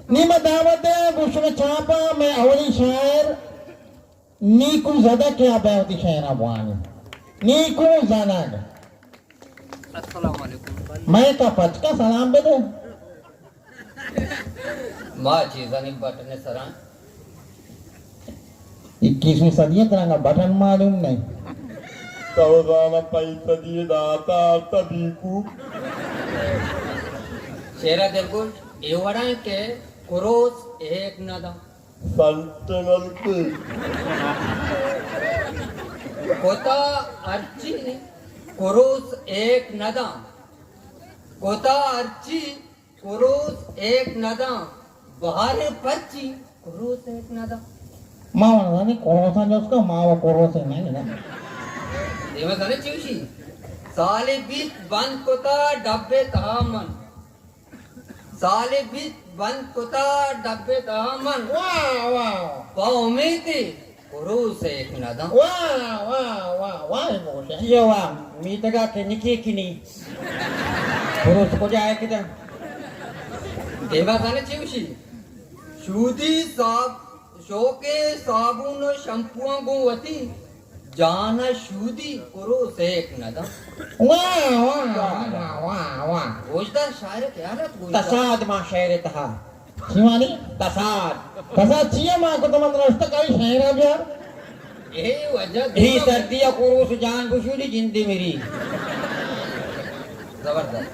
Nima daawade bushra chapa मैं अवली शायर नीकू ज़्यादा क्या बावती शायर अबवानी नीकू ज़नाग अस्सलाम वालेकुम मैं का पचका सलाम बेदे माँ चीज़ानी बटने सरान 21वीं सदी तरंगा बटन मालूम नहीं Tauzana paitadi data tabiku शेरा दिलकुल एवड़ा के कुरोस एक नदा saltanalti कोता अर्ची कुरोस एक नदा कोता अर्ची कुरोस एक नदा बाहर पर्ची कुरोस एक नदा मावा ना कोरोसा जोस्का मावा कोरोसे नहीं ना देवा जाने चिवशी साले बीत बंद कोता डब्बे तहामन साले बीत बंद कोता डब्बे तहामन वाह वाह पाउमेते कुरोस एक नदा वाह वाह वाह वाह बोले ये वाह मीतगा के निकी किनी कोरोस को जाए किधर देवा जाने चिवशी शूदी साब शोके साबुन शैम्पूआं गुवती जाना शूदी कुरोस एक नदा वाह वाह वाह वाह वाह गोजदार शायर क्या हालत गोजदार तसाद मा शायर तहा शिवानी तसाद चिया मा को तुम रस्त काही शायर बिया ए वजह ही सर्दिया कोरोस जान बुशुली जिंदी मेरी जबरदस्त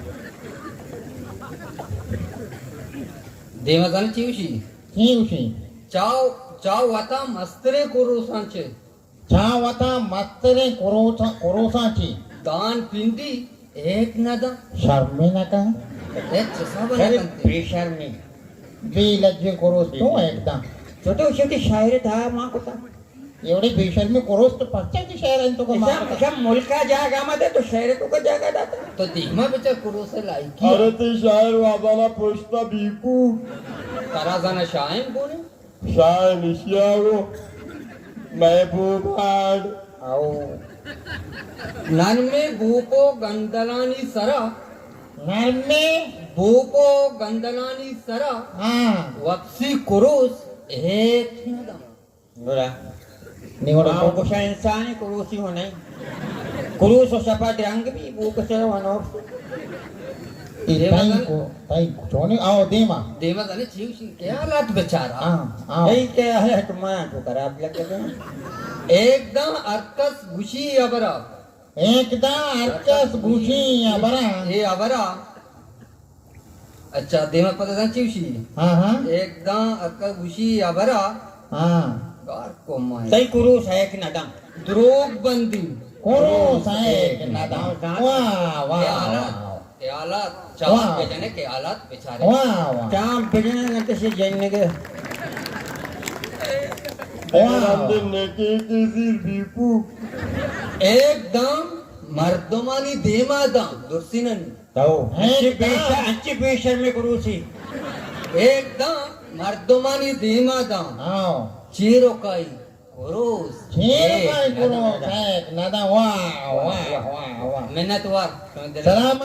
देवा जाने चिवशी ही उशी चाव चाव वाता मस्तरे कुरोसांचे छावता मस्तरे कोरोसाची दान पिंडी एक नदा शर्मे नका एक चसाबा अरे नकंते बेशर्मी बेलज्जे कोरोस तो एकदम छोटे छोटे शायर था मां को था एवढे बेशर्मी कोरोस तो पच्चाची शायर आहे तो का मुलका जागा मध्ये तो शायर तो का जागा दाता तो धीमा बेचा कुरोसे लायकी अरे ते शायर वादाला पोचता बिकू करा जाना शायन बोले शाय निशियागो महबूब आड आओ नन में भूपो गंदलानी सरा नरमे भूपो गंदलानी सरा हां वक्सी कुरोस एक नदा बोला निवड को इंसान कुरुसी हो नहीं कुरुस और सपाट रंग भी वो कसे वनो ताई को छोने आओ देमा देवा जाने चिवशी क्या हालत बेचारा हां यही के है तुम्हारा तो खराब लगे एकदम अर्कस घुशी अबरा एकदा अर्कस घुशी बरा ये अबरा अच्छा देवा पता जाने चिवशी हां एकदम अर्कस घुशी अबरा हां गार को माय सही कुरुस है कि नदम द्रोग बंदी कुरुस है कि नदम वाह वाह के हालात चाम बेचने के हालात बेचारे वाह वाह चाम बेचने कैसे जन्ने के अंदर नेके के सिर बिकू एकदम मर्दमानी देमादा दुर्सिनन तो अच्छी बेशर में कुरुसी एकदम मर्दमानी देमादा आओ चीरोकाई कुरोस ठीक है कुरुस है नदम वाह वाह वाह वाह मेहनत वार सलाम